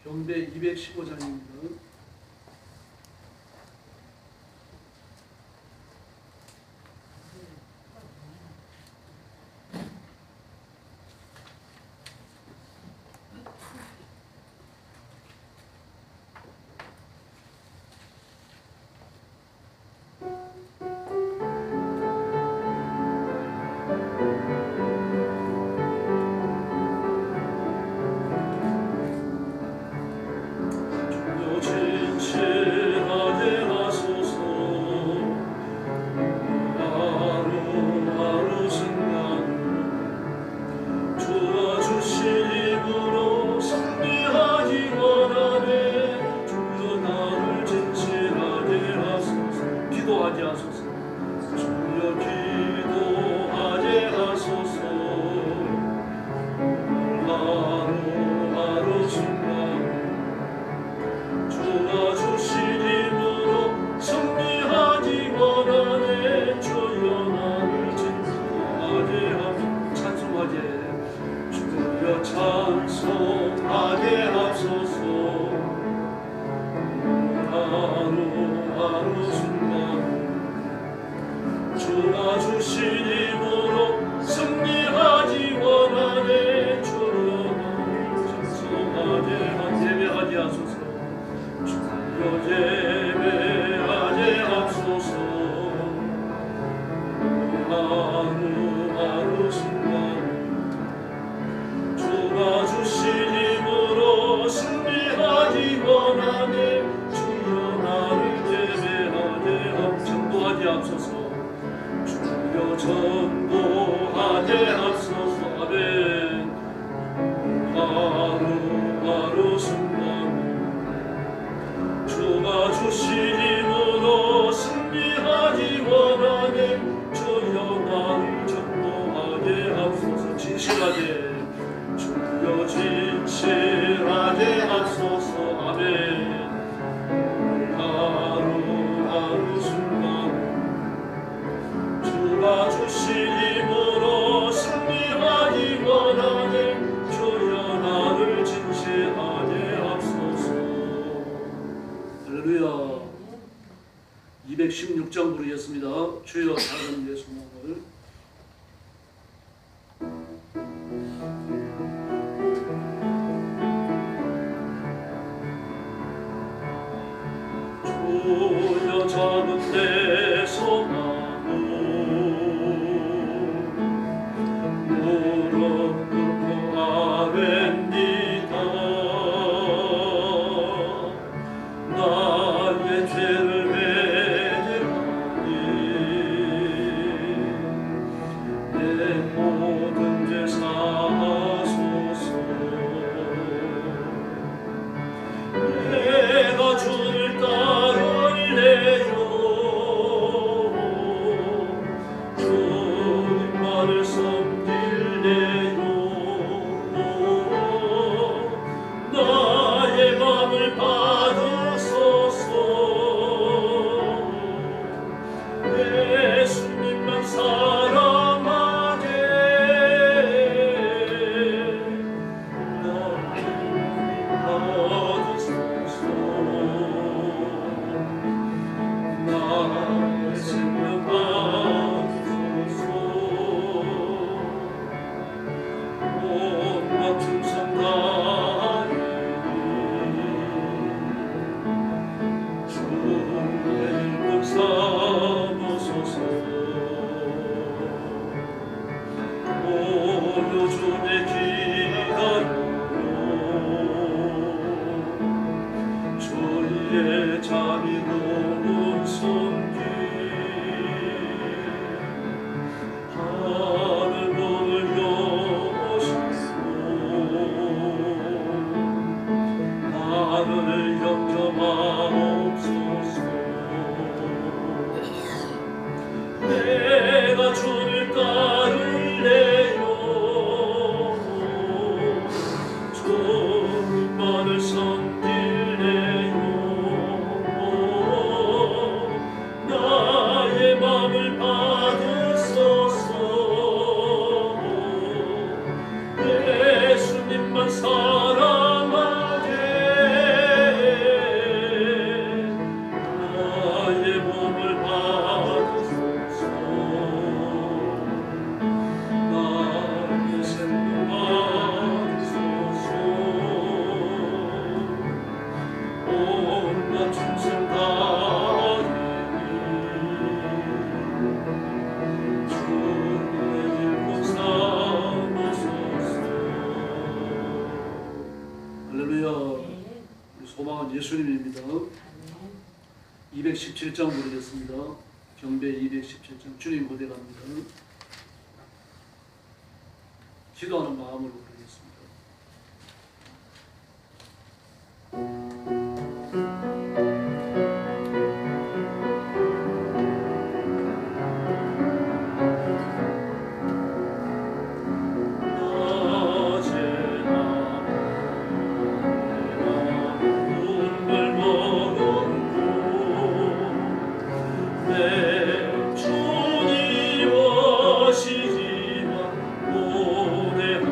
경배 215장입니다. 할렐루야. 216장 부르겠습니다. 주여 다른 예수 몸을 주여 작은 내 소망을 무릎 꿇고 아뢰니다. 나의 죄를 매질하니 내 모든 죄 사하소서. 내가 주를 따르래요. 주님만을 섬길래요. 나의 맘을 받으소서. 예수님만 사랑하게 나를 받으소서. 나의 생명 받으소서. 온갖 충성 다하리 주의 일꾼 삼으소서. 오늘 주의 기다려 주의 자비로운 손길 하늘 문을 여시고 나를 영접하옵소서. 내가 주를 따르래요. 주님만을 섬길래요. 할렐루야. 우리 소망은 예수님입니다. 217장 부르겠습니다. 경배 217장 주님 고대갑니다. 기도하는 마음으로 부르겠습니다. 주님 오시지만 고대한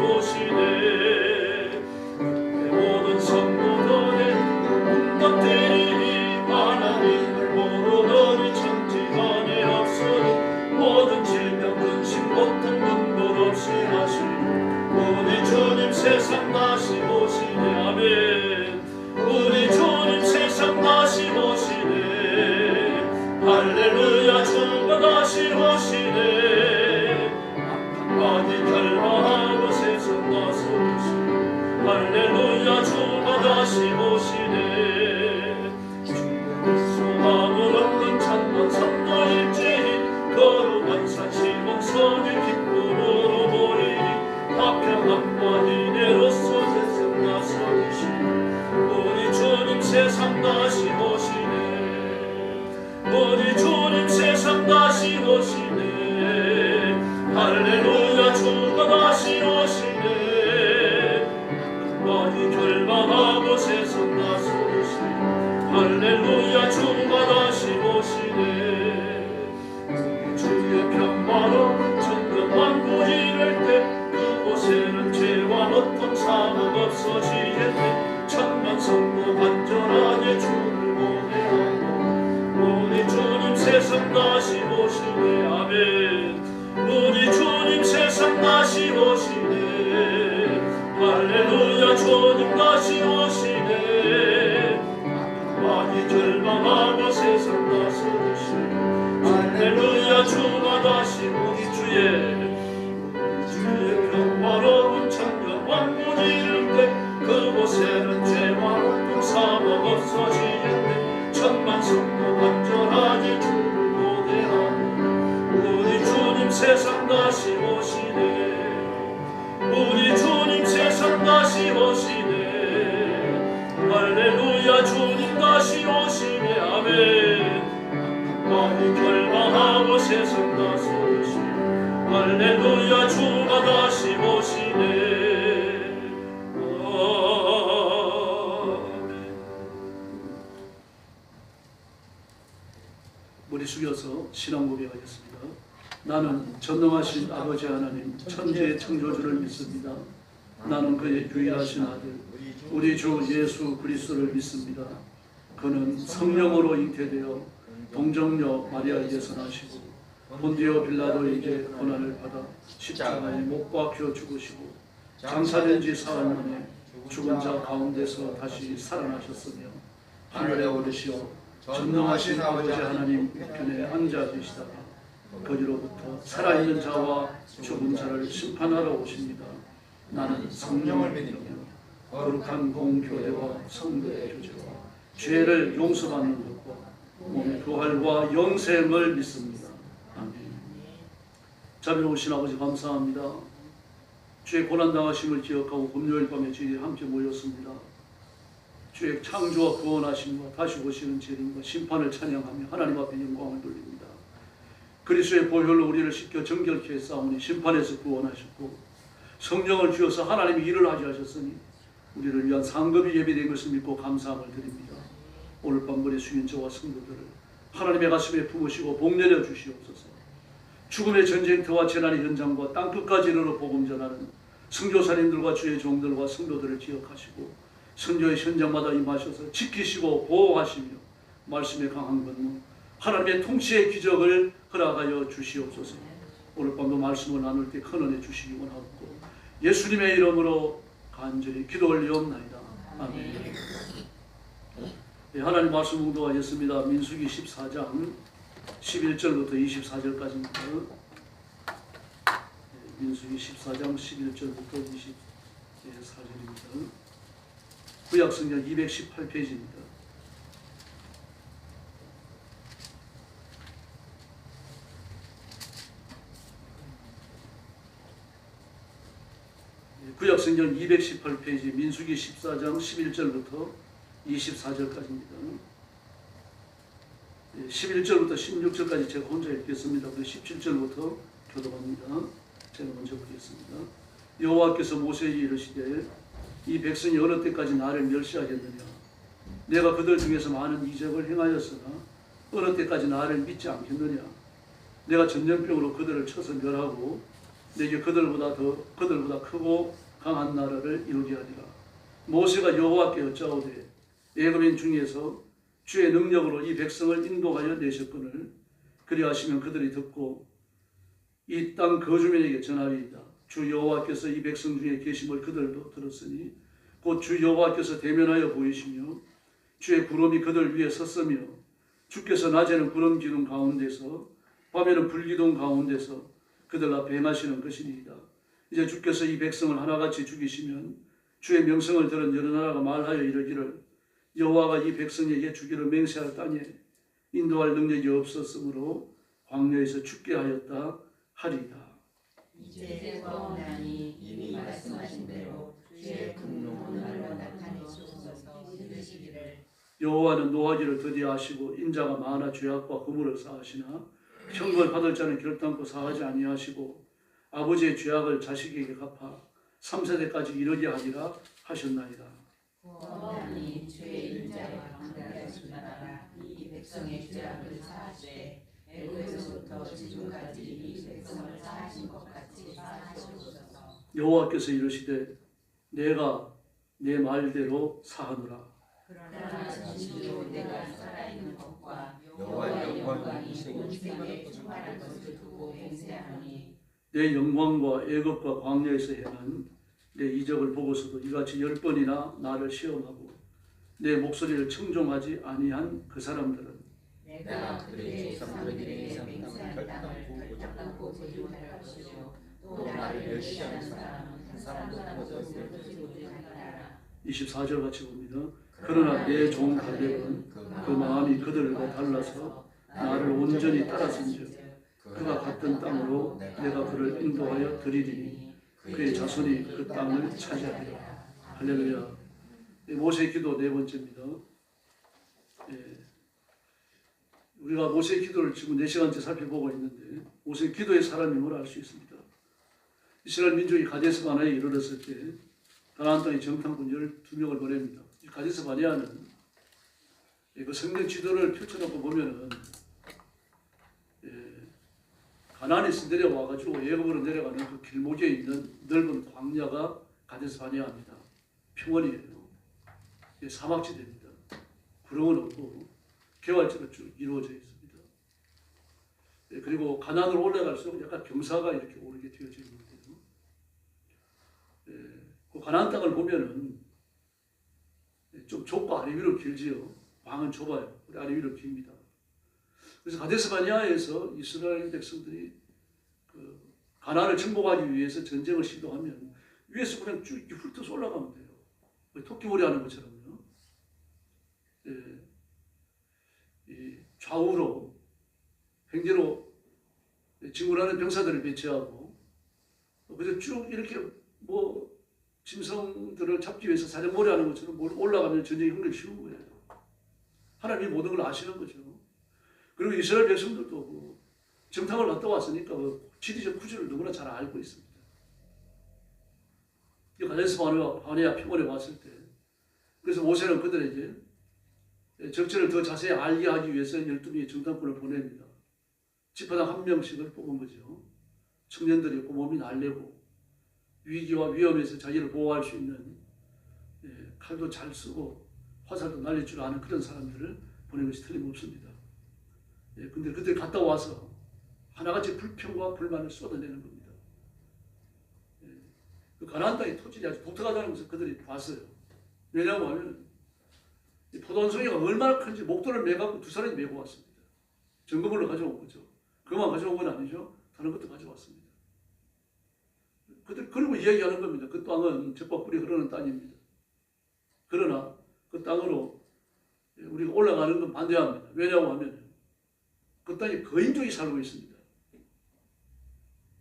다시오시네 모든 성도들의 문답들이 하나님을 모르더니 천지간에 없으니 모든 질병 근심 고통 근본 없이 하시니 우리 주님 세상 다시 오시네 아멘 우리 주님 세상 다시 오시네 할렐루야 주가 다시 오시네 악한 마귀 결박하고 세상 다시 오시네 할렐루야 주가 다시 오시네 소망을 얻는 찬란 선도 일제히 거룩한 사치공 선의 기쁨으로 보리니 화평함과 이내로서 세상 나서시니 우리 주님 세상 다시 오시네 우리 주님 세상 다시 오시네 할렐루야 주가 다시 오시네 많이 결박하고 세상 나서시네 할렐루야 주가 다시 오시네 우리 주의 평화로 천국 만국 이룰 때 그곳에는 죄와 어떤 사망 없어지겠네 천만 성도 간절하게 주를 모내하고 우리 주님 세상 다시 오시네 아멘 우리 주님 세상 다시 오시네 할렐루야 주님 다시 오시네 많이 절망하고 세상 다스리시네 할렐루야 주가 다시 우리 주의 평화로운 천년 왕국 이룰 때 그곳에는 죄와 고통 사망 없어지겠네 천만 성도 간절하게 주를 모대하네 우리 주님 세상 다시 오시네 우리 주님 세상 다시 오시네 할렐루야 주님 다시 오시네 아멘 많이 결박하고 세상 다스리시네 할렐루야 주가 다시 오시네 아멘 머리 숙여서 신앙 고백하겠습니다. 나는 전능하신 아버지 하나님 천지의 창조주를 믿습니다. 나는 그의 유일하신 아들 우리 주 예수 그리스도를 믿습니다. 그는 성령으로 잉태되어 동정녀 마리아에게서 나시고 본디오 빌라도에게 고난을 받아 십자가에 못 박혀 죽으시고 장사된 지 사흘 만에 죽은 자 가운데서 다시 살아나셨으며 하늘에 오르시어 전능하신 아버지 하나님 우편에 앉아 계시다가 거기로부터 살아있는 자와 죽은 자를 심판하러 오십니다. 나는 성령을 믿으며 거룩한 공교회와 성도의 교제와 죄를 용서받는 것과 몸의 부활과 영생을 믿습니다. 아멘. 자비로우신 아버지 감사합니다. 주의 고난당하심을 기억하고 금요일 밤에 저희들이 함께 모였습니다. 주의 창조와 구원하심과 다시 오시는 재림과 심판을 찬양하며 하나님 앞에 영광을 돌립니다. 그리스도의 보혈로 우리를 씻겨 정결케 했사오니 심판에서 구원하셨고 성령을 주어서 하나님이 일을 하게 하셨으니 우리를 위한 상급이 예비된 것을 믿고 감사함을 드립니다. 오늘 밤 우리 수인 저와 성도들을 하나님의 가슴에 품으시고 복내려 주시옵소서. 죽음의 전쟁터와 재난의 현장과 땅끝까지 이르러 복음 전하는 선교사님들과 주의 종들과 성도들을 기억하시고 선교의 현장마다 임하셔서 지키시고 보호하시며 말씀의 강한 권능 하나님의 통치의 기적을 허락하여 주시옵소서. 오늘 밤도 말씀을 나눌 때 큰 은혜 주시기 원하옵고 예수님의 이름으로 간절히 기도 올리옵나이다. 아멘. 네, 하나님 말씀 공독하겠습니다. 민수기 14장 11절부터 24절까지입니다. 민수기 14장 11절부터 24절입니다. 구약성경 218페이지입니다. 구약성경 218페이지 민수기 14장 11절부터 24절까지입니다. 11절부터 16절까지 제가 혼자 읽겠습니다. 그리고 17절부터 교독합니다. 제가 먼저 보겠습니다. 여호와께서 모세에게 이르시되 이 백성이 어느 때까지 나를 멸시하겠느냐. 내가 그들 중에서 많은 이적을 행하였으나 어느 때까지 나를 믿지 않겠느냐. 내가 전염병으로 그들을 쳐서 멸하고 내게 그들보다 크고 강한 나라를 이루게 하리라. 모세가 여호와께 여짜오되 애굽인 중에서 주의 능력으로 이 백성을 인도하여 내셨거늘 그리하시면 그들이 듣고 이 땅 거주민에게 전하리이다. 주 여호와께서 이 백성 중에 계심을 그들도 들었으니 곧 주 여호와께서 대면하여 보이시며 주의 구름이 그들 위에 섰으며 주께서 낮에는 구름 기둥 가운데서 밤에는 불기둥 가운데서 그들 앞에 행하시는 것이니이다. 이제 주께서 이 백성을 하나같이 죽이시면 주의 명성을 들은 여러 나라가 말하여 이르기를 여호와가 이 백성에게 주기를 맹세할 땅에 인도할 능력이 없었으므로 광야에서 죽게 하였다 하리이다. 이제 구원하니 이미 말씀하신 대로 주의 분노로 나타내시옵소서. 이르시기를 여호와는 노하기를 더디하시고 인자가 많아 죄악과 그물을 쌓으시나 형벌 받을 자는 결단코 사하지 아니하시고 아버지의 죄악을 자식에게 갚아 3세대까지 이르게 하리라 하셨나이다. 구원하니 주의 인자와 강대하시나라. 이 백성의 죄악을 사하시되 애굽에서부터 지금까지 이 백성을 사하신 것 같이 사하시옵소서. 여호와께서 이르시되 내가 내 말대로 사하노라. 그러나 진실로 내가 살아있는 것과 여호와의 영광이 온 세계에 충만한 것을 두고 맹세하노니 내 영광과 애굽과 광야에서 행한 내 이적을 보고서도 이같이 10번이나 나를 시험하고 내 목소리를 청종하지 아니한 그 사람들은 내가 그들의 조상들에게 맹세한 땅을 결단코 제주할 것이요 또 나를 멸시하는 사람은 한 사람도 없을 것을 못하리라. 24절 같이 봅니다. 그러나 내 종 갈렙은 그 마음이 그들과 달라서 나를 온전히 따랐은즉 그가 갔던 땅으로 내가 그를 인도하여 드리리니 그의 자손이 그 땅을 차지하리라. 할렐루야. 모세의 기도 네 번째입니다. 우리가 모세의 기도를 지금 4시간째 살펴보고 있는데 모세의 기도의 사람임을 알 수 있습니다. 이스라엘 민족이 가데스 바네아에 이르렀을 때 가나안 땅에 정탐꾼 12명을 보냅니다. 이 가데스 바네아는 그 성경 지도를 펼쳐놓고 보면은 가나안에서 내려와가지고 애굽으로 내려가는 그 길목에 있는 넓은 광야가 가데스 바네아입니다. 평원이에요. 사막지대입니다. 구름은 없고 개활지로 쭉 이루어져 있습니다. 그리고 가나안으로 올라갈수록 약간 경사가 이렇게 오르게 되어져 있는데요. 그 가나안 땅을 보면은 좀 좁고 아래 위로 길지요. 방은 좁아요. 아래 위로 깁니다. 그래서 가데스 바네아에서 이스라엘 백성들이 그 가나안을 정복하기 위해서 전쟁을 시도하면 위에서 그냥 쭉 이렇게 훑어서 올라가면 돼요. 토끼몰이 하는 것처럼요. 이 좌우로 횡대로 진군하는 병사들을 배치하고 그래서 쭉 이렇게 뭐 짐승들을 잡기 위해서 사냥몰이 하는 것처럼 올라가면 전쟁이 흥미를 쉬운 거예요. 하나님이 모든 걸 아시는 거죠. 그리고 이스라엘 백성들도 정탐을 갔다 왔으니까 그 지리적 구조를 너무나 잘 알고 있습니다. 이 가데스 바네아 평원에 왔을 때 그래서 모세는 그들에게 적절을 더 자세히 알게 하기 위해서 12명의 정탐꾼을 보냅니다. 지파당 한 명씩을 뽑은 거죠. 청년들이 몸이 날래고 위기와 위험에서 자기를 보호할 수 있는 칼도 잘 쓰고 화살도 날릴 줄 아는 그런 사람들을 보낸 것이 틀림없습니다. 근데 그들이 갔다 와서 하나같이 불평과 불만을 쏟아내는 겁니다. 그 가나안 땅의 토질이 아주 독특하다는 것을 그들이 봤어요. 왜냐하면 포도 한 송이가 얼마나 큰지 목도를 매갖고 두 사람이 메고 왔습니다. 점검으로 가져온 거죠. 그만 가져온 건 아니죠. 다른 것도 가져왔습니다. 그리고 이야기하는 겁니다. 그 땅은 젖과 꿀이 흐르는 땅입니다. 그러나 그 땅으로 우리가 올라가는 건 반대합니다. 왜냐하면 그 땅에 거인족이 살고 있습니다.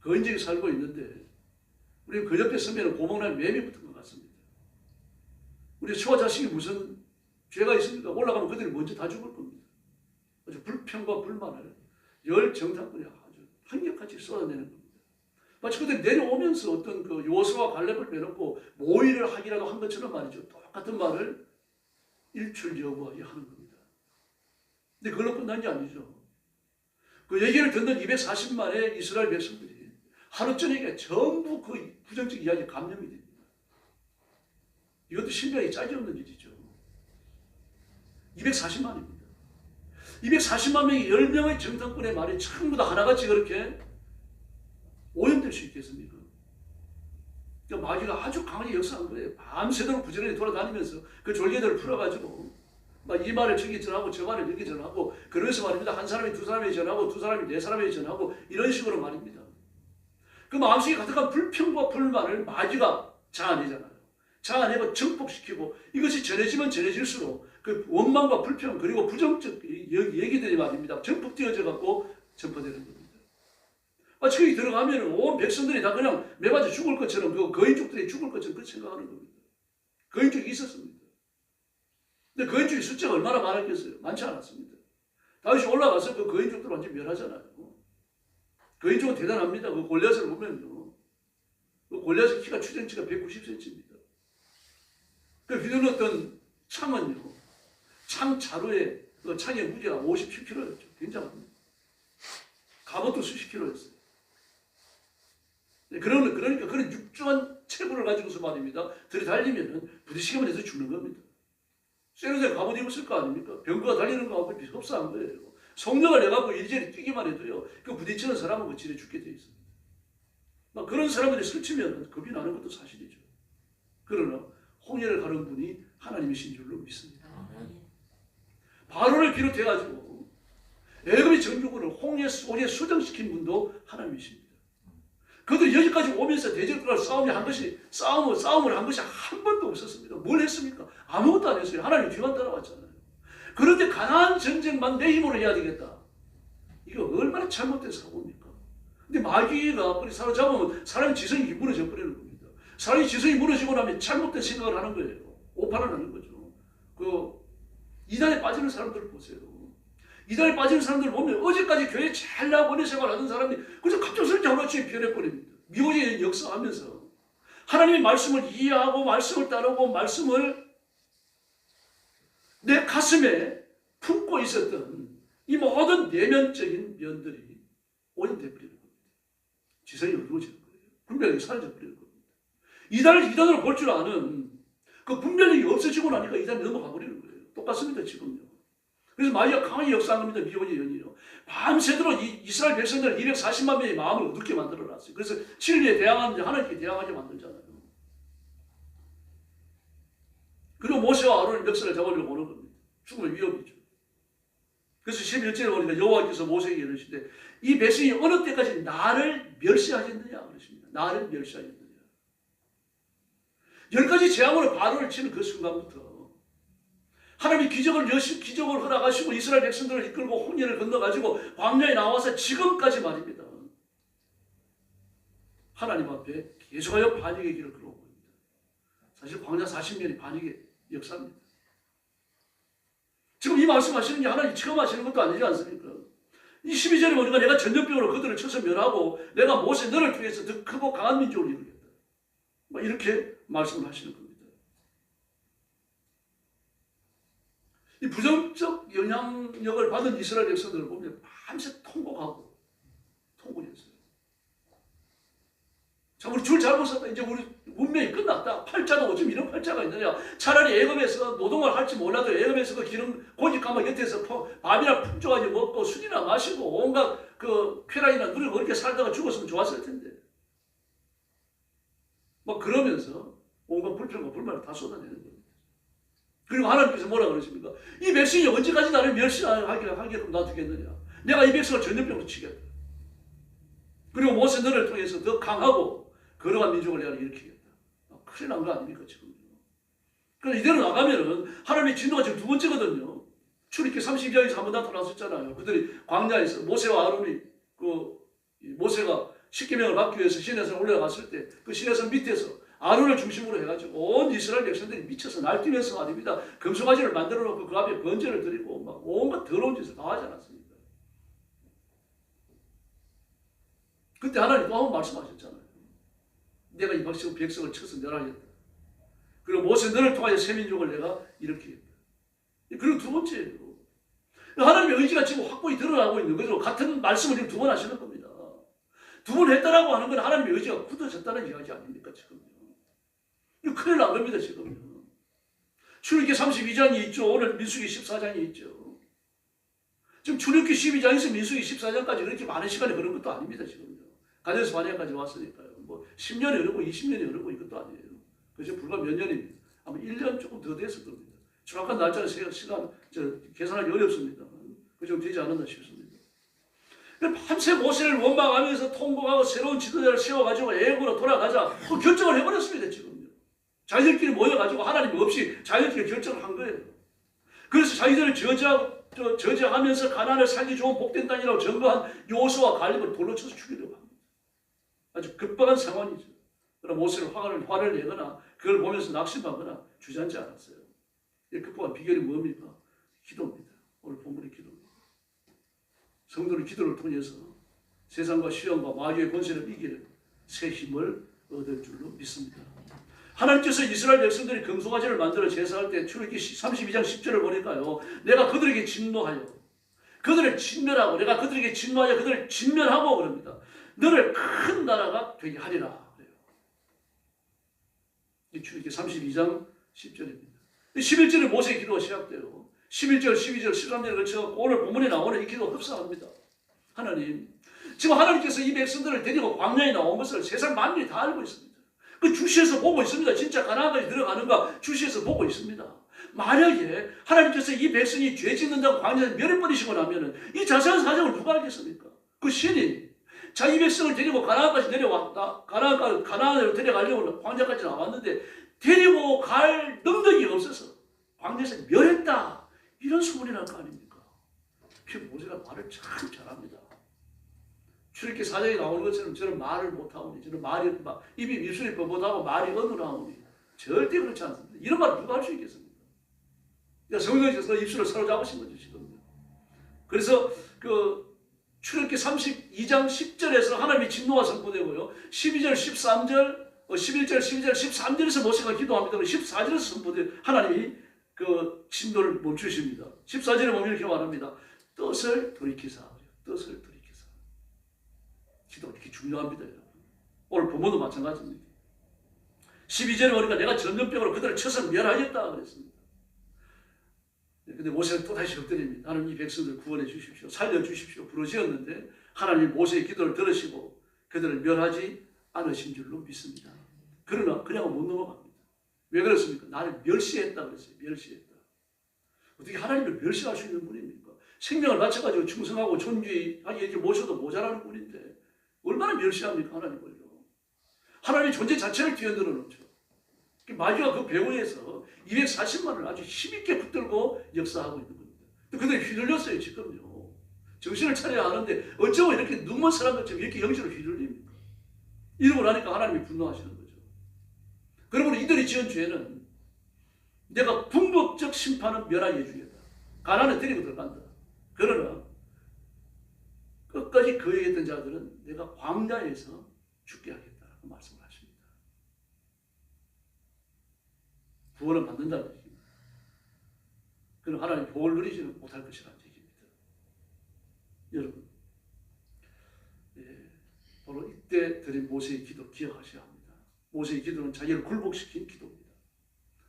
거인족이 살고 있는데 우리 그 옆에 서면 고목날 매미 붙은 것 같습니다. 우리 처와 자식이 무슨 죄가 있습니까? 올라가면 그들이 먼저 다 죽을 겁니다. 아주 불평과 불만을 열 정탐꾼이 아주 한결같이 쏟아내는 겁니다. 마치 그들이 내려오면서 어떤 그 요수와 갈렙을 빼놓고 모의를 하기라도 한 것처럼 말이죠. 똑같은 말을 일출여부하게 하는 겁니다. 근데 그걸로 끝난 게 아니죠. 그 얘기를 듣는 240만의 이스라엘 백성들이 하루 저녁에 전부 그 부정적 이야기에 감염이 됩니다. 이것도 신명이 짝이 없는 일이죠. 240만입니다. 240만 명이 10명의 정상권의 말이 전부 다 하나같이 그렇게 오염될 수 있겠습니까? 그러니까 마귀가 아주 강하게 역사한 거예요. 밤새도록 부지런히 돌아다니면서 그 졸개들을 풀어가지고 막 이 말을 저기 전하고 저 말을 여기 전하고, 그러면서 말입니다. 한 사람이 두 사람에게 전하고 두 사람이 네 사람에게 전하고 이런 식으로 말입니다. 그 마음속에 가득한 불평과 불만을 마귀가 자아내잖아요. 자아내고 증폭시키고 이것이 전해지면 전해질수록 그 원망과 불평 그리고 부정적 얘기들이 말입니다. 증폭되어져 갖고 전파되는 겁니다. 저기 들어가면 온 백성들이 다 그냥 매맞아 죽을 것처럼, 그 거인족들이 죽을 것처럼 그렇게 생각하는 겁니다. 거인족이 있었습니다. 근데 거인족의 숫자가 얼마나 많았겠어요? 많지 않았습니다. 다윗이 올라가서 그 거인족들 완전히 멸하잖아요. 거인족은 대단합니다. 그 골리앗을 보면요, 그 골리앗의 키가 추정치가 190cm입니다. 그 휘둘렀던 창은요, 창 자루에 그 창의 무게가 57kg였죠. 굉장합니다. 갑옷도 수십 킬로였어요. 그러니까 그런 육중한 체구를 가지고서 말입니다. 들이달리면은 부딪히기만 해서 죽는 겁니다. 쇠로된 갑옷 입었을 거 아닙니까? 병거가 달리는 거하고 흡사한 거예요. 성령을 내갖고 이리저리 뛰기만 해도요, 그 부딪히는 사람은 그 질에 죽게 되어 있습니다. 막 그런 사람들이 설치면 겁이 나는 것도 사실이죠. 그러나 홍해를 가른 분이 하나님이신 줄로 믿습니다. 바로를 비롯해가지고 애굽의 정복을 홍해 속에 수정시킨 분도 하나님이십니다. 그들이 여기까지 오면서 대적들과 싸움을 한 것이 한 번도 없었습니다. 뭘 했습니까? 아무것도 안 했어요. 하나님 뒤만 따라왔잖아요. 그런데 가나안 전쟁만 내 힘으로 해야 되겠다. 이거 얼마나 잘못된 사고입니까? 근데 마귀가 그렇게 사로잡으면 사람의 지성이 무너져 버리는 겁니다. 사람의 지성이 무너지고 나면 잘못된 생각을 하는 거예요. 오판을 하는 거죠. 그 이단에 빠지는 사람들을 보세요. 이단에 빠지는 사람들을 보면 어제까지 교회 잘 나가고 은혜 생활 하던 사람들이 그래서 갑작스럽게 하루아침에 변해버립니다. 미혹의 역사하면서 하나님의 말씀을 이해하고 말씀을 따르고 말씀을 내 가슴에 품고 있었던 이 모든 내면적인 면들이 오염되어 버리는 겁니다. 지성이 어두워지는 거예요. 분별력이 사라져 버리는 겁니다. 이단을 이단으로 볼 줄 아는 그 분별력이 없어지고 나니까 이단이 넘어가 버리는 거예요. 똑같습니다. 지금요. 그래서 마귀가 강하게 역사한 겁니다. 미혹의 연이요. 밤새도록 이스라엘 백성들 240만 명의 마음을 어둡게 만들어놨어요. 그래서 진리에 대항하는데 하나님께 대항하게 만들잖아요. 그리고 모세와 아론의 멱살을 잡으려고 오는 겁니다. 죽음의 위협이죠. 그래서 11절에 보니까 여호와께서 모세에게 이르시되 이 백성이 어느 때까지 나를 멸시하겠느냐 그러십니다. 나를 멸시하겠느냐. 10가지 재앙으로 바로를 치는 그 순간부터 하나님이 기적을 허락하시고 이스라엘 백성들을 이끌고 홍해를 건너가지고 광야에 나와서 지금까지 말입니다. 하나님 앞에 계속하여 반역의 길을 걸어오고 있습니다. 사실 광야 40년이 반역의 역사입니다. 지금 이 말씀하시는 게 하나님 처음 하시는 것도 아니지 않습니까? 이 12절에 보니까 내가 전염병으로 그들을 쳐서 멸하고 내가 모세 너를 통해서 더 크고 강한 민족을 이루겠다. 이렇게 말씀을 하시는 겁니다. 이 부정적 영향력을 받은 이스라엘 백성들을 보면 밤새 통곡하고 통곡했어요. 자, 우리 줄 잘못 섰다. 이제 우리 운명이 끝났다. 팔자가 어쩜 이런 팔자가 있느냐. 차라리 애굽에서 노동을 할지 몰라도 애굽에서 그 기름 고집 가마 곁에서 밥이나 품줘가지고 먹고 술이나 마시고 온갖 그 쾌락이나 누리고 그렇게 살다가 죽었으면 좋았을 텐데. 막 그러면서 온갖 불평과 불만을 다 쏟아내는 거예요. 그리고 하나님께서 뭐라 그러십니까? 이 백성이 언제까지 나를 멸시하게끔 놔두겠느냐? 내가 이 백성을 전염병으로 치겠다. 그리고 모세 너를 통해서 더 강하고 거룩한 민족을 내가 일으키겠다. 큰일 난 거 아닙니까 지금? 그래서 이대로 나가면은 하나님의 진노가 지금 두 번째거든요. 출애굽기 32장에서 한 번 나타났었잖아요. 그들이 광야에서 모세와 아론이 모세가 십계명을 받기 위해서 시내산 올라갔을 때 그 시내산 밑에서 아론을 중심으로 해가지고 온 이스라엘 백성들이 미쳐서 날뛰면서 말입니다. 금송아지를 만들어 놓고 그 앞에 번제를 드리고 막 온갖 더러운 짓을 다 하지 않았습니까? 그때 하나님 또 한 번 말씀하셨잖아요. 내가 이 백성을 쳐서 멸하겠다. 그리고 모세 너를 통하여 새 민족을 내가 일으키겠다. 그리고 두 번째예요. 하나님의 의지가 지금 확고히 드러나고 있는 거죠. 같은 말씀을 지금 두 번 하시는 겁니다. 두 번 했다라고 하는 건 하나님의 의지가 굳어졌다는 이야기 아닙니까 지금요? 이거 큰일 난 겁니다 지금요. 출애굽기 32장이 있죠. 오늘 민수기 14장이 있죠. 지금 출애굽기 12장에서 민수기 14장까지 그렇게 많은 시간이 흐른 것도 아닙니다 지금요. 가데스 바네아까지 왔으니까요. 뭐 10년이 흐르고 20년이 흐르고 이것도 아니에요. 그저 불과 몇 년입니다. 아마 1년 조금 더 됐을 겁니다. 정확한 날짜는 시간 계산하기 어렵습니다. 그 정도 되지 않았나 싶습니다. 밤새 모세를 원망하면서 통곡하고 새로운 지도자를 세워가지고 애굽으로 돌아가자 그 결정을 해버렸습니다 지금요. 자기들끼리 모여가지고 하나님 없이 자기들끼리 결정을 한 거예요. 그래서 자기들을 저지하면서 가나안을 살기 좋은 복된 땅이라고 전거한 요수와 갈렙을 돌로 쳐서 죽이려고 합니다. 아주 급박한 상황이죠. 그러나 모세는 화를 내거나 그걸 보면서 낙심하거나 주저앉지 않았어요. 이 급박한 비결이 뭡니까? 기도입니다. 오늘 본문의 기도입니다. 성도는 기도를 통해서 세상과 시험과 마귀의 권세를 이기는 새 힘을 얻을 줄로 믿습니다. 하나님께서 이스라엘 백성들이 금송아지를 만들어 제사할 때 출애굽기 32장 10절을 보니까요. 내가 그들에게 진노하여 그들을 진멸하고 내가 그들에게 진노하여 그들을 진멸하고 그럽니다. 너를 큰 나라가 되게 하리라. 그래요. 이 출애굽기 32장 10절입니다. 11절에 모세의 기도가 시작돼요. 11절, 12절, 13절을 거쳐 오늘 본문에 나오는 이 기도가 흡사합니다. 하나님, 지금 하나님께서 이 백성들을 데리고 광야에 나온 것을 세상 만민이 다 알고 있습니다. 그 주시에서 보고 있습니다. 진짜 가나안까지 들어가는가 주시에서 보고 있습니다. 만약에 하나님께서 이 백성이 죄 짓는다고 광야에 멸해버리시고 나면은 이 자세한 사정을 누가 알겠습니까? 그 신이 자, 이 백성을 데리고 가나안까지 내려왔다. 가나안으로 데려가려고 광야까지 나왔는데 데리고 갈 능력이 없어서 광야에서 멸했다. 이런 소문이 날 거 아닙니까? 모세가 말을 참 잘합니다. 출애굽기 4장에 나오는 것처럼 저는 말을 못하오니 저는 말이 입이 입술이 뻣뻣하고 말이 어눌하오니 절대 그렇지 않습니다. 이런 말 누가 할 수 있겠습니까? 성령께서 입술을 사로잡으신 거죠 지금. 그래서 그 출애굽기 32장 10절에서 하나님이 진노가 선포되고요. 12절, 13절, 11절, 12절, 13절에서 모세가 기도합니다. 14절에서 선포돼요. 하나님이 그 진노를 멈추십니다. 14절에 보면 이렇게 말합니다. 뜻을 돌이키사. 뜻을 돌이키사. 기도가 이렇게 중요합니다, 여러분. 오늘 본문도 마찬가지입니다. 12절에 보니까 내가 전염병으로 그들을 쳐서 멸하겠다 그랬습니다. 근데 모세는 또다시 엎드립니다. 하나님 이 백성들 구원해 주십시오. 살려주십시오. 부르셨는데 하나님 모세의 기도를 들으시고 그들을 멸하지 않으신 줄로 믿습니다. 그러나 그냥 못 넘어갑니다. 왜 그렇습니까? 나를 멸시했다 그랬어요. 멸시했다. 어떻게 하나님을 멸시할 수 있는 분입니까? 생명을 바쳐가지고 충성하고 존귀하게 이렇게 모셔도 모자라는 분인데 얼마나 멸시합니까? 하나님을요. 하나님의 존재 자체를 뛰어들어 놓죠. 마귀가 그 배후에서 240만을 아주 힘있게 붙들고 역사하고 있는 겁니다. 그들이 휘둘렸어요 지금요. 정신을 차려야 하는데 어쩌고 이렇게 눈먼 사람들처럼 이렇게 영적으로 휘둘립니까? 이러고 나니까 하나님이 분노하시는 거죠. 그러므로 이들이 지은 죄는 내가 궁극적 심판은 멸하게 해주겠다. 가나안에 데리고 들어간다. 그러나 끝까지 거역했던 자들은 내가 광야에서 죽게 하겠다라고 말씀을 하십니다. 구원을 받는다는 얘기입니다. 그럼 하나님 복을 누리지는 못할 것이라는 얘기입니다. 여러분, 바로 이때 드린 모세의 기도 기억하셔야 합니다. 모세의 기도는 자기를 굴복시킨 기도입니다.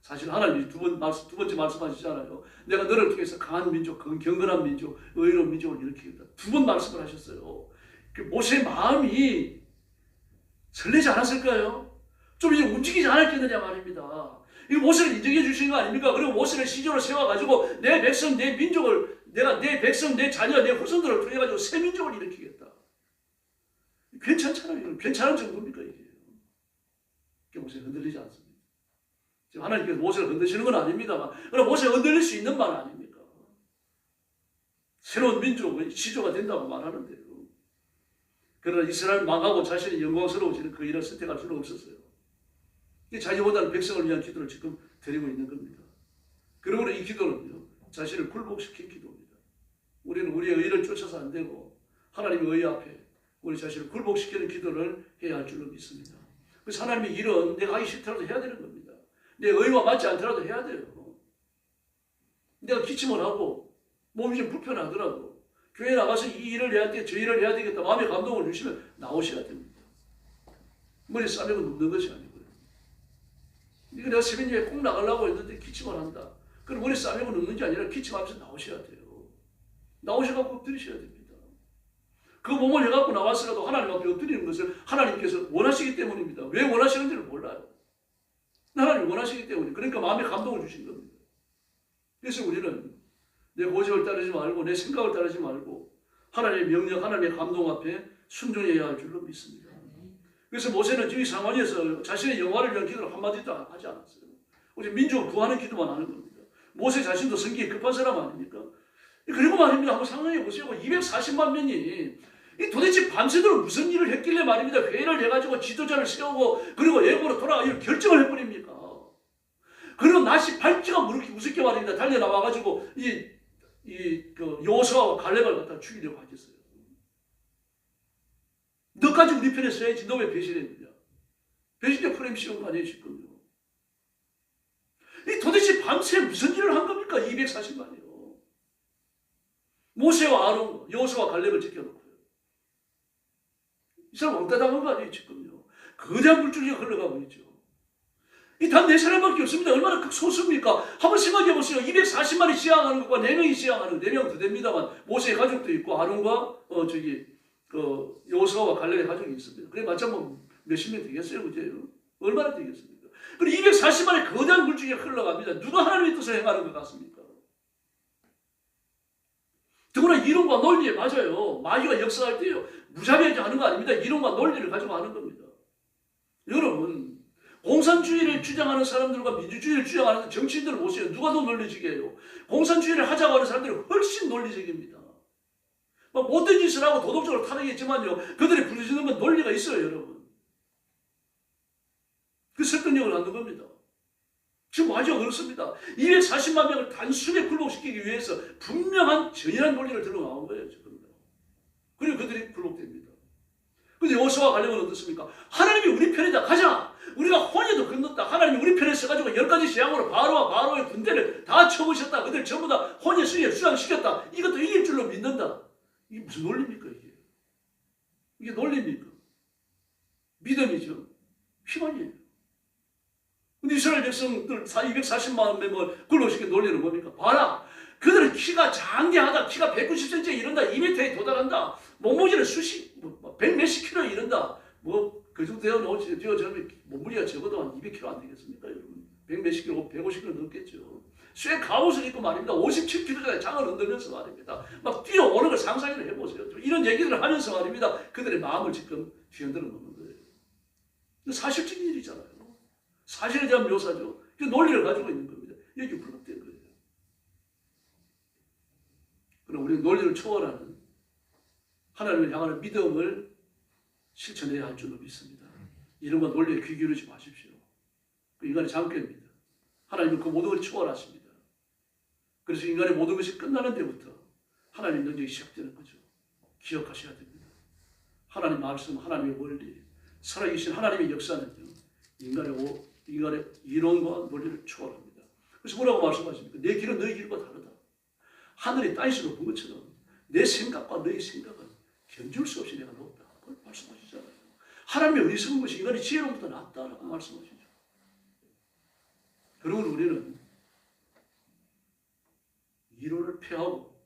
사실 하나님이 두 번째 말씀하시잖아요. 내가 너를 통해서 강한 민족, 경건한 민족, 의로운 민족을 일으키겠다. 두 번 말씀을 하셨어요. 모세의 마음이 설레지 않았을까요? 좀 이제 움직이지 않았겠느냐 말입니다. 이 모세를 인정해 주신 거 아닙니까? 그리고 모세를 시조로 세워가지고 내 백성, 내 민족을 내가 내 백성, 내 자녀, 내 후손들을 통해 가지고 새 민족을 일으키겠다. 괜찮잖아요. 괜찮은 정도입니까 이게? 모세가 흔들리지 않습니다. 지금 하나님께서 모세를 흔드시는 건 아닙니다만, 그러나 모세가 흔들릴 수 있는 말 아닙니까? 새로운 민족의 시조가 된다고 말하는데요. 그러나 이스라엘 망하고 자신이 영광스러워지는 그 일을 선택할 수는 없었어요. 자기보다는 백성을 위한 기도를 지금 드리고 있는 겁니다. 그러므로 이 기도는요, 자신을 굴복시킨 기도입니다. 우리는 우리의 의를 쫓아서 안 되고 하나님의 의 앞에 우리 자신을 굴복시키는 기도를 해야 할 줄로 믿습니다. 그래서 하나님의 일은 내가 하기 싫더라도 해야 되는 겁니다. 내 의와 맞지 않더라도 해야 돼요. 내가 기침을 하고 몸이 좀 불편하더라도 교회 나가서 이 일을 해야 돼, 저 일을 해야 되겠다. 마음의 감동을 주시면 나오셔야 됩니다. 머리 싸매고 눕는 것이 아니고요. 이거 내가 새벽에 꼭 나가려고 했는데 기침을 한다. 그럼 머리 싸매고 눕는 게 아니라 기침하면서 나오셔야 돼요. 나오셔갖고 엎드리셔야 됩니다. 그 몸을 해갖고 나왔으라도 하나님 앞에 엎드리는 것을 하나님께서 원하시기 때문입니다. 왜 원하시는지를 몰라요. 하나님 원하시기 때문에. 그러니까 마음에 감동을 주신 겁니다. 그래서 우리는 내 고집을 따르지 말고 내 생각을 따르지 말고 하나님의 명령, 하나님의 감동 앞에 순종해야 할 줄로 믿습니다. 그래서 모세는 이 상황에서 자신의 영화를 위한 기도를 한마디도 하지 않았어요. 우리 민족을 구하는 기도만 하는 겁니다. 모세 자신도 성기에 급한 사람 아닙니까? 그리고 말입니다. 한번 상상해 보세요. 240만 명이 도대체 밤새도록 무슨 일을 했길래 말입니다. 회의를 해가지고 지도자를 세우고 그리고 예고로 돌아가 이런 결정을 해버립니까? 그리고 낮이 발찌가 무섭게 말입니다. 달려나와가지고 여호수아와 갈렙을 갖다 죽이려고 하겠어요. 너까지 우리 편에 서야지. 너 왜 배신했느냐? 배신의 프레임 씌운 거 아니에요 지금요. 도대체 밤새 무슨 일을 한 겁니까? 240만이요. 모세와 아론, 여호수아와 갈렙을 지켜놓고요. 이 사람 왕따 당한 거 아니에요 지금요. 거대한 물줄기가 흘러가고 있죠. 이 단 네 사람밖에 없습니다. 얼마나 극소수입니까? 한번 생각해 보세요. 240만이 시향하는 것과 4명이 시향하는 거, 4명 더 됩니다만 모세의 가족도 있고 아론과 여호수아와 갈렙의 가족이 있습니다. 그래 맞자 뭐 몇십 명 되겠어요, 그죠? 얼마나 되겠습니까? 그리고 240만의 거대한 물줄기가 흘러갑니다. 누가 하나님의 뜻을 행하는 것 같습니까? 더구나 이론과 논리에 맞아요. 마귀가 역사할 때요. 무자비하지 않은 거 아닙니다. 이론과 논리를 가지고 하는 겁니다. 여러분, 공산주의를 주장하는 사람들과 민주주의를 주장하는 정치인들을 보세요. 누가 더 논리적이에요? 공산주의를 하자고 하는 사람들은 훨씬 논리적입니다. 못된 짓을 하고 도덕적으로 타락했지만요. 그들이 부르짖는 건 논리가 있어요, 여러분. 그 설득력을 갖는 겁니다. 지금 아주 어렵습니다. 240만 명을 단순히 굴복시키기 위해서 분명한 전연한 논리를 들고 나온 거예요, 지금. 그리고 그들이 굴복됩니다. 근데 여호수아와 갈렙은 어떻습니까? 하나님이 우리 편이다. 가자. 우리가 혼에도 건넜다. 하나님이 우리 편에 서가지고 10가지 재앙으로 바로의 군대를 다 쳐부셨다. 그들 전부 다 혼의 수위에 수장시켰다. 이것도 이길 줄로 믿는다. 이게 무슨 논리입니까, 이게? 이게 논리입니까? 믿음이죠. 희망이에요. 근데 이스라엘 백성들 240만 명을 굴복시킨 논리는 뭡니까? 봐라. 그들은 키가 장대하다. 키가 190cm에 이른다. 2m에 도달한다. 몸무게는 백 몇십 킬로에 이른다. 그 정도 되어놓지. 저는 몸무게가 적어도 한 200kg 안 되겠습니까, 여러분? 100 몇십 킬로, 150kg 넘겠죠. 쇠 갑옷을 입고 말입니다. 57kg짜리 장을 흔들면서 말입니다. 막 뛰어오는 걸 상상을 해보세요. 이런 얘기들을 하면서 말입니다. 그들의 마음을 지금 뒤흔들어 놓는 거예요. 사실적인 일이잖아요. 사실에 대한 묘사죠. 그 논리를 가지고 있는 겁니다. 여기 불rop된 거예요. 그럼 우리는 논리를 초월하는 하나님을 향하는 믿음을 실천해야 할 줄로 믿습니다. 이른바 논리에 귀 기울이지 마십시오. 그 인간의 장애입니다. 하나님은 그 모든 걸 초월하십니다. 그래서 인간의 모든 것이 끝나는 데부터 하나님 능력이 시작되는 거죠. 기억하셔야 됩니다. 하나님 말씀, 하나님의 원리, 살아계신 하나님의 역사는요. 인간의 이론과 논리를 초월합니다. 그래서 뭐라고 말씀하십니까? 내 길은 너희 길과 다르다. 하늘이 땅에서 높은 것처럼 내 생각과 너희 생각은 견줄 수 없이 내가 높다. 그걸 말씀하시잖아요. 하나님의 어리석은 것이 인간의 지혜로부터 낫다라고 말씀하시죠. 그러면 우리는 이론을 폐하고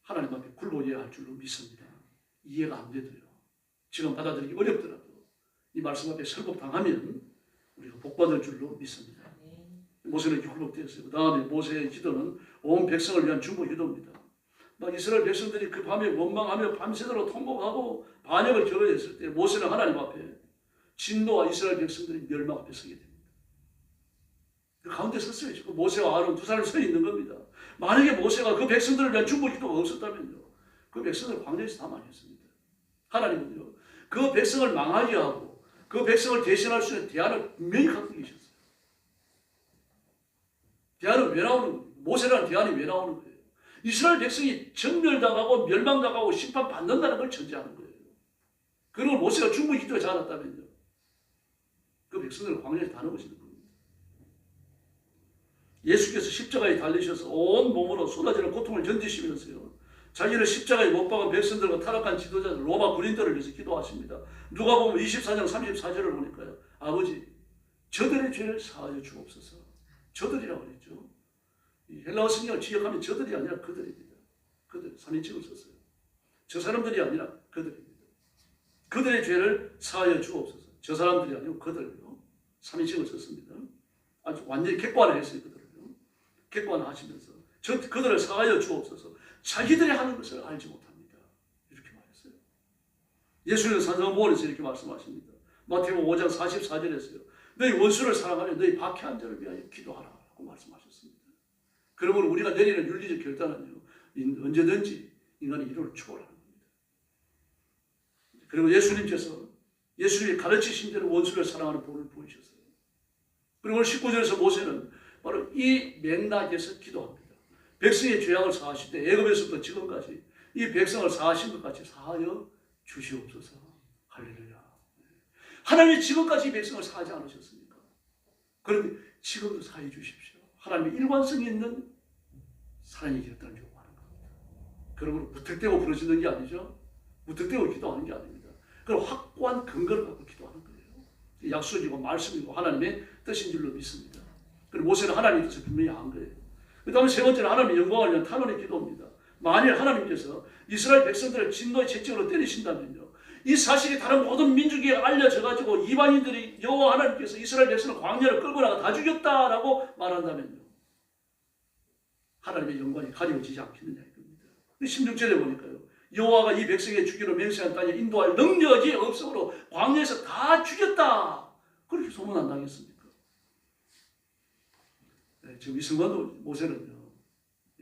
하나님 앞에 굴복해야 할 줄로 믿습니다. 이해가 안 돼도요. 지금 받아들이기 어렵더라도 이 말씀 앞에 설복당하면 우리가 복받을 줄로 믿습니다. 모세는 이렇게 굴복되었어요. 그 다음에 모세의 기도는 온 백성을 위한 중보 기도입니다. 막 이스라엘 백성들이 그 밤에 원망하며 밤새도록 통곡하고 반역을 저버렸을 때 모세는 하나님 앞에 진노와 이스라엘 백성들이 멸망 앞에 서게 됩니다. 그 가운데 섰어요. 지금 모세와 아론 두 사람이 서 있는 겁니다. 만약에 모세가 그 백성들을 위한 중보 기도가 없었다면요. 그 백성을 광야에서 다 망했습니다. 하나님은요. 그 백성을 망하게 하고 그 백성을 대신할 수 있는 대안을 분명히 갖고 계셨어요. 대안은 왜 나오는 거예요? 모세라는 대안이 왜 나오는 거예요? 이스라엘 백성이 정멸당하고 멸망당하고 심판받는다는 걸 전제하는 거예요. 그리고 모세가 충분히 기도하지 않았다면요. 그 백성들을 광야에 다 넣으시는 겁니다. 예수께서 십자가에 달리셔서 온 몸으로 쏟아지는 고통을 견디시면서요. 자기를 십자가에 못 박은 백성들과 타락한 지도자들 로마 군인들을 위해서 기도하십니다. 누가복음 24장 34절을 보니까요. 아버지 저들의 죄를 사하여 주옵소서. 저들이라고 그랬죠. 이 헬라어 성경을 지역하면 저들이 아니라 그들입니다. 그들 3인칭을 썼어요. 저 사람들이 아니라 그들입니다. 그들의 죄를 사하여 주옵소서. 저 사람들이 아니고 그들요. 3인칭을 썼습니다. 아주 완전히 객관화했어요. 그들을요. 객관화하시면서 그들을 사하여 주옵소서. 자기들이 하는 것을 알지 못합니다. 이렇게 말했어요. 예수님은 산상보원에서 이렇게 말씀하십니다. 마태복음 5장 44절에서요. 너희 원수를 사랑하며 너희 박해한 자를 위하여 기도하라고 말씀하셨습니다. 그러므로 우리가 내리는 윤리적 결단은요. 언제든지 인간의 이론을 초월하는 겁니다. 그리고 예수님께서 예수님이 가르치신 대로 원수를 사랑하는 본을 보이셨어요. 그리고 오늘 19절에서 모세는 바로 이 맥락에서 기도합니다. 백성의 죄악을 사하실 때 애굽에서부터 지금까지 이 백성을 사하신 것 같이 사하여 주시옵소서. 할렐루야. 하나님이 지금까지 이 백성을 사하지 않으셨습니까? 그런데 지금도 사해 주십시오. 하나님의 일관성 있는 사랑의 기도를 요구하는 겁니다. 그러므로 무턱대고 부르시는 게 아니죠. 무턱대고 기도하는 게 아닙니다. 그럼 확고한 근거를 갖고 기도하는 거예요. 약속이고 말씀이고 하나님의 뜻인 줄로 믿습니다. 그리고 모세는 하나님의 뜻을 분명히 한 거예요. 그 다음에 세 번째는 하나님의 영광을 위한 탄원의 기도입니다. 만일 하나님께서 이스라엘 백성들을 진노의 채찍으로 때리신다면요. 이 사실이 다른 모든 민족에게 알려져가지고 이방인들이 여호와 하나님께서 이스라엘 백성을 광야를 끌고 나가 다 죽였다라고 말한다면요. 하나님의 영광이 가려지지 않겠느냐 이겁니다. 16절에 보니까요. 여호와가 이 백성에게 주기로 맹세한 땅에 인도할 능력이 없으므로 광야에서 다 죽였다. 그렇게 소문안 나겠습니까? 네, 지금 이 순간도 모세는요.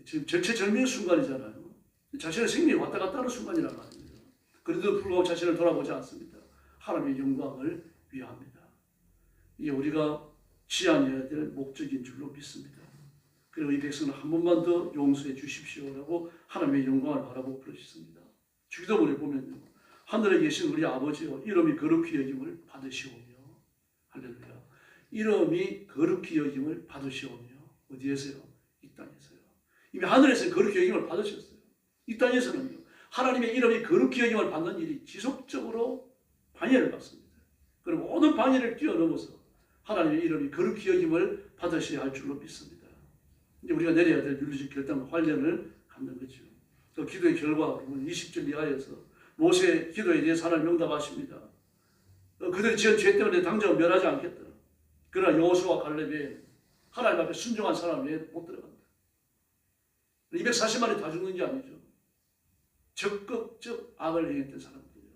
지금 절체절명의 순간이잖아요. 자신의 생명이 왔다 갔다 하는 순간이란 말입니다. 그래도 불구하고 자신을 돌아보지 않습니다. 하나님의 영광을 위합니다. 이게 우리가 지향해야 될 목적인 줄로 믿습니다. 그리고 이 백성을 한 번만 더 용서해 주십시오라고 하나님의 영광을 바라보고 부르셨습니다. 주기도문에 보면요. 하늘에 계신 우리 아버지여 이름이 거룩히 여김을 받으시오며 할렐루야. 이름이 거룩히 여김을 받으시오며 어디에서요? 이 땅에서요. 이미 하늘에서 거룩히 여김을 받으셨어요. 이 땅에서는요. 하나님의 이름이 거룩히 여김을 받는 일이 지속적으로 방해를 받습니다. 그리고 모든 방해를 뛰어넘어서 하나님의 이름이 거룩히 여김을 받으셔야 할 줄로 믿습니다. 이제 우리가 내려야 될 윤리적 결단과 관련을 갖는 거죠. 그 기도의 결과 20절 이하에서 모세의 기도에 대해서 하나님 응답하십니다. 그들이 지은 죄 때문에 당장은 멸하지 않겠다. 그러나 여호수아와 갈렙이 하나님 앞에 순종한 사람 외에 못 들어간다. 240만이 다 죽는 게 아니죠. 적극적 악을 행했던 사람들이요.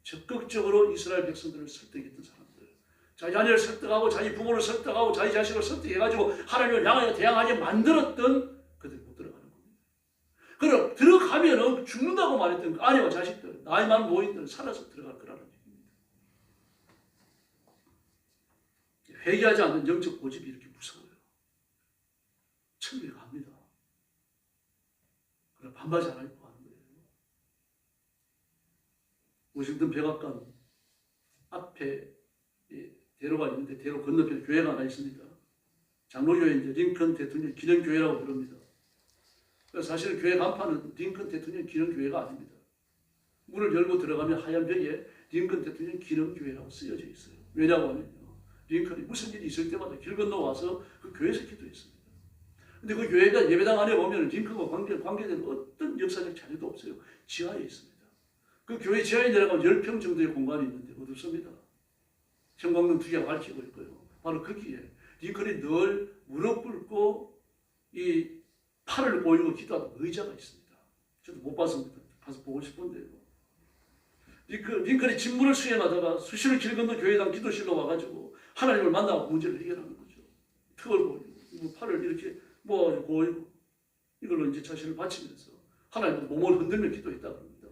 적극적으로 이스라엘 백성들을 설득했던 사람들. 자기 자녀를 설득하고 자기 부모를 설득하고 자기 자식을 설득해가지고 하나님을 향하여 대항하게 만들었던 그들이 못 들어가는 겁니다. 그럼 들어가면은 죽는다고 말했던 아내와 자식들, 나이 많은 노인들은 살아서 들어갈 거라는 얘기입니다. 회개하지 않는 영적 고집이 이렇게 무서워요. 천국에 갑니다. 그럼 반바지 안 입고 가는 거예요. 워싱턴 백악관 앞에 대로가 있는데 대로 건너편에 교회가 하나 있습니다. 장로교회인데 링컨 대통령 기념교회라고 부릅니다. 사실 교회 간판은 링컨 대통령 기념교회가 아닙니다. 문을 열고 들어가면 하얀 벽에 링컨 대통령 기념교회라고 쓰여져 있어요. 왜냐고 하면요. 링컨이 무슨 일이 있을 때마다 길 건너와서 그 교회에서 기도했습니다. 근데 그 교회가 예배당 안에 보면 링컨과 관계된 어떤 역사적 자료도 없어요. 지하에 있습니다. 그 교회 지하에 내려가면 10평 정도의 공간이 있는데 어둡습니다. 형광등 2개가 밝히고 있고요. 바로 거기에 링컨이 늘 무릎 꿇고 이 팔을 보이고 기도하는 의자가 있습니다. 저도 못 봤습니다. 가서 보고 싶은데요. 링컨이 직무를 수행하다가 수시로 길 건너 교회당 기도실로 와가지고 하나님을 만나고 문제를 해결하는 거죠. 턱을 보이고 팔을 이렇게 모아가지고 보이고 이걸로 이제 자신을 바치면서 하나님은 몸을 흔들며 기도했다고 합니다.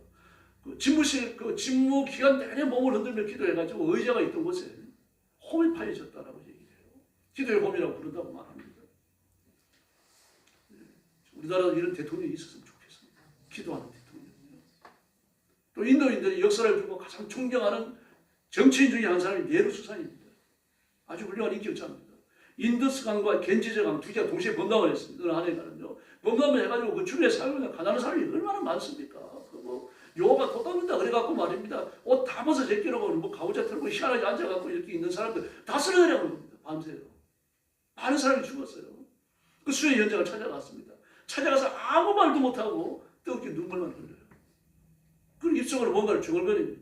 그 직무 기간 내내 몸을 흔들며 기도해가지고 의자가 있던 곳에 홈이 파여졌다라고 얘기해요. 기도의 홈이라고 부른다고 말합니다. 우리나라도 이런 대통령이 있었으면 좋겠습니다. 기도하는 대통령이요. 또 인도인들이 역사를 두고 가장 존경하는 정치인 중에 한 사람이 네루 수상입니다. 아주 훌륭한 인격자입니다. 인더스강과 겐지저강 두 개가 동시에 범람을 했습니다. 어느 한 해가는요. 범람을 해가지고 그 주변에 살고 가난한 사람이 얼마나 많습니까? 뭐 요가 돋았는다 그래갖고 말입니다. 옷 다 벗어 제끼려고 뭐 가오자 털고 희한하게 앉아갖고 이렇게 있는 사람들 다 쓰러내려고 합니다. 밤새요. 많은 사람이 죽었어요. 그 수해 현장을 찾아갔습니다. 찾아가서 아무 말도 못하고 뜨겁게 눈물만 흘려요. 그 입속으로 뭔가를 중얼거립니다.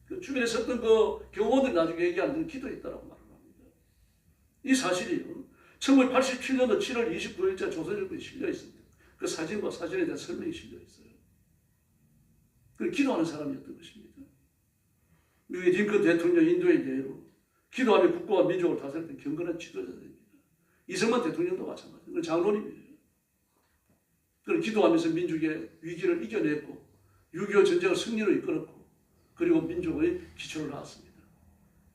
그 주변에 섰던 그 경호원들이 나중에 얘기하는 기도했다라고 말을 합니다. 이 사실이 1987년도 7월 29일자 조선일보에 실려 있습니다. 그 사진과 사진에 대한 설명이 실려 있어요. 그 기도하는 사람이었던 것입니다. 미국의 링컨 대통령 인도의 예로 기도하며 국가와 민족을 다스렸던 경건한 지도자들입니다. 이승만 대통령도 마찬가지입니다. 장로님이에요. 그걸 기도하면서 민족의 위기를 이겨냈고 6.25 전쟁을 승리로 이끌었고 그리고 민족의 기초를 낳았습니다.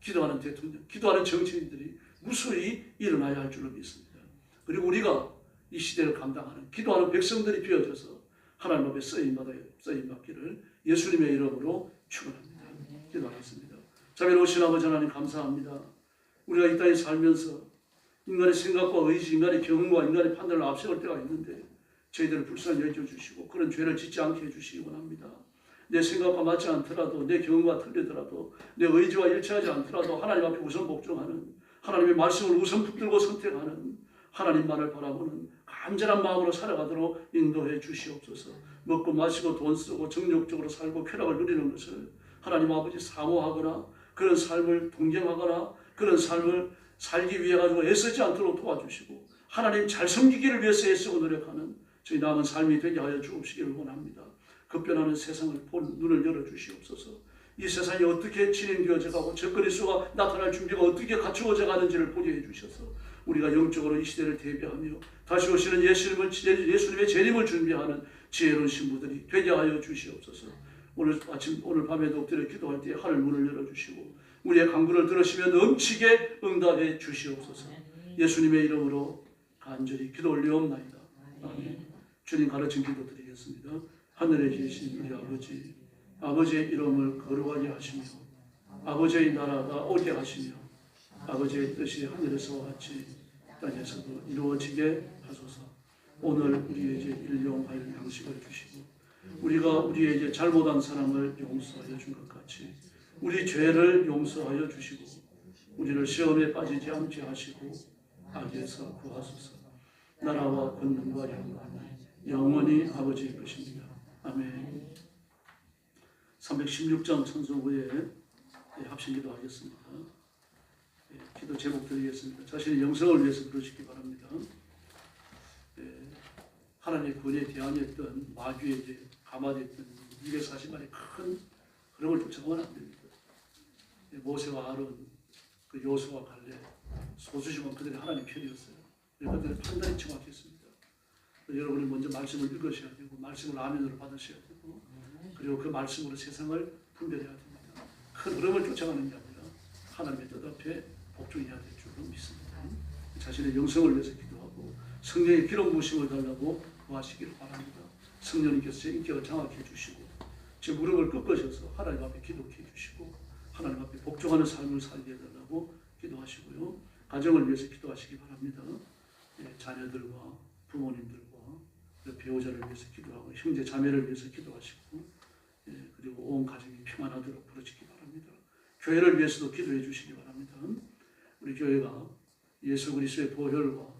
기도하는 대통령, 기도하는 정치인들이 무수히 일어나야 할 줄로 믿습니다. 그리고 우리가 이 시대를 감당하는 기도하는 백성들이 되어져서 하나님 앞에 쓰임받기를 예수님의 이름으로 축원합니다. 기도하겠습니다. 자비로 오신 아버지 하나님 감사합니다. 우리가 이 땅에 살면서 인간의 생각과 의지, 인간의 경험과 인간의 판단을 앞세울 때가 있는데 저희들을 불쌍히 여겨주시고 그런 죄를 짓지 않게 해주시기 원합니다. 내 생각과 맞지 않더라도 내 경험과 틀리더라도 내 의지와 일치하지 않더라도 하나님 앞에 우선 복종하는 하나님의 말씀을 우선 붙들고 선택하는 하나님만을 바라보는 간절한 마음으로 살아가도록 인도해 주시옵소서. 먹고 마시고 돈 쓰고 정욕적으로 살고 쾌락을 누리는 것을 하나님 아버지 사모하거나 그런 삶을 동경하거나 그런 삶을 살기 위해 가지고 애쓰지 않도록 도와주시고 하나님 잘 섬기기를 위해서 애쓰고 노력하는 저희 남은 삶이 되게 하여 주옵시기를 원합니다. 급변하는 세상을 볼 눈을 열어주시옵소서. 이 세상이 어떻게 진행되어져 가고 적그리스도가 나타날 준비가 어떻게 갖추어져 가는지를 보게 해주셔서 우리가 영적으로 이 시대를 대비하며 다시 오시는 예수님의 재림을 준비하는 지혜로운 신부들이 되게 하여 주시옵소서. 오늘 밤에도 엎드려 기도할 때 하늘 문을 열어주시고 우리의 간구를 들으시며 넘치게 응답해 주시옵소서. 예수님의 이름으로 간절히 기도 올리옵나이다. 아멘. 주님 가르친 기도 드리겠습니다. 하늘에 계신 우리 아버지, 아버지의 이름을 거룩하게 하시며 아버지의 나라가 오게 하시며 아버지의 뜻이 하늘에서와 같이 땅에서도 이루어지게 하소서. 오늘 우리에게 일용할 양식을 주시고 우리가 우리에게 잘못한 사람을 용서하여 준 것 같이 우리 죄를 용서하여 주시고 우리를 시험에 빠지지 않게 하시고 악에서 구하소서. 나라와 권능과 영광이 영원히 아버지의 것입니다. 아멘. 316장 찬송 후에 합심기도 하겠습니다. 기도 제목 드리겠습니다. 자신의 영성을 위해서 그러시기 바랍니다. 하나님의 구원에 대항했던 마귀에게 감화됐던 240마리 큰 흐름을 쫓아가면 안 됩니다. 모세와 아론, 그 요수와 갈렙, 소수지만 그들이 하나님 편이었어요. 그들의 판단이 정확했습니다. 여러분이 먼저 말씀을 읽으셔야 되고 말씀을 아멘으로 받으셔야 되고 그리고 그 말씀으로 세상을 분별해야 됩니다. 큰 흐름을 쫓아가는 게 아니라 하나님의 뜻 앞에 복종해야 될 줄로 믿습니다. 자신의 영성을 위해서 기도하고 성령의 기름 부으심을 달라고 구하시기를 바랍니다. 성령님께서 제 인격을 장악해 주시고 제 무릎을 꺾으셔서 하나님 앞에 기도해 주시고 하나님 앞에 복종하는 삶을 살게 해달라고 기도하시고요. 가정을 위해서 기도하시기 바랍니다. 자녀들과 부모님들과 배우자를 위해서 기도하고 형제 자매를 위해서 기도하시고 그리고 온 가정이 평안하도록 부르시기 바랍니다. 교회를 위해서도 기도해 주시기 바랍니다. 우리 교회가 예수 그리스도의 보혈과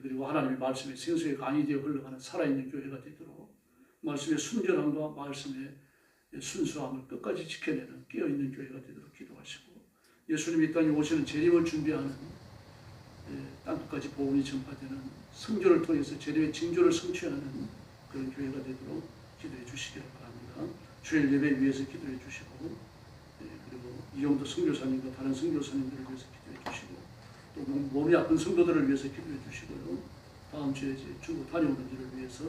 그리고 하나님의 말씀에 생수의 강이 되어 흘러가는 살아있는 교회가 되도록 말씀의 순결함과 말씀의 순수함을 끝까지 지켜내는 깨어있는 교회가 되도록 기도하시고 예수님이 이 땅에 오시는 재림을 준비하는 땅끝까지 복음이 전파되는 성교를 통해서 재림의 징조를 성취하는 그런 교회가 되도록 기도해 주시기를 바랍니다. 주일 예배 위해서 기도해 주시고 그리고 이용도 선교사님과 다른 선교사님들을 위해서 기도해 주시고 또 몸이 아픈 성도들을 위해서 기도해 주시고요. 다음 주에 중국 다녀오는 일을 위해서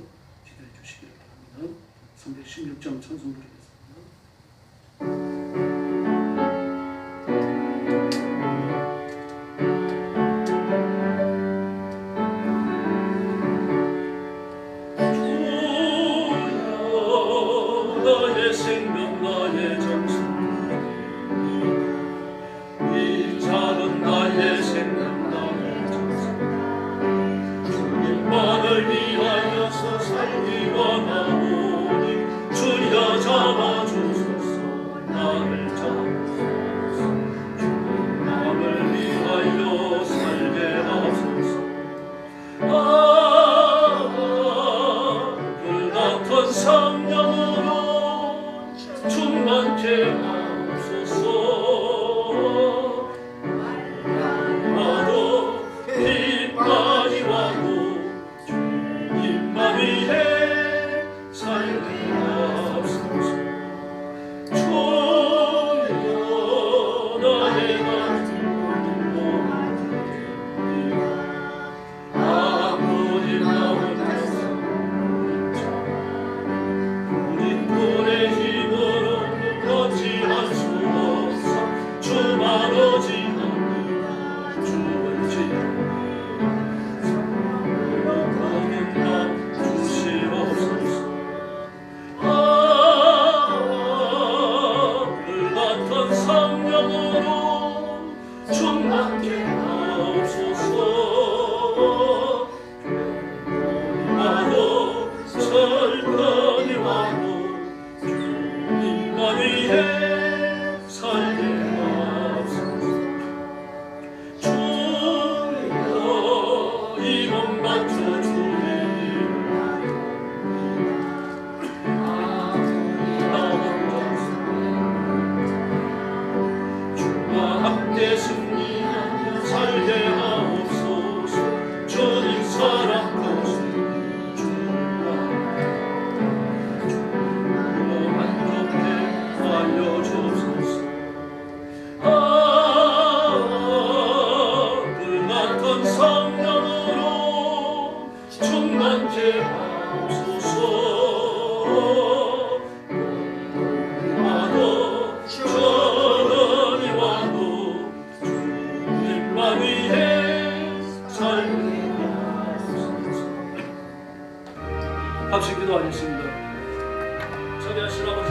기도해 주시기를 바랍니다. 316장 찬송 드리겠습니다. 나의 생명 나의 정성 이 잔은 나의 생명 맞춰주니 나 혼자서 주와 함께 승리하며 살게 하옵소서. 주님 사랑하시 주와 만족해 알려주소서. 불같은 성령으로 충만케 하옵소서. 와도 천원이 와도 주님만 위해 살게 하옵소서. 박수 기도하겠습니다. 자비하신 아버지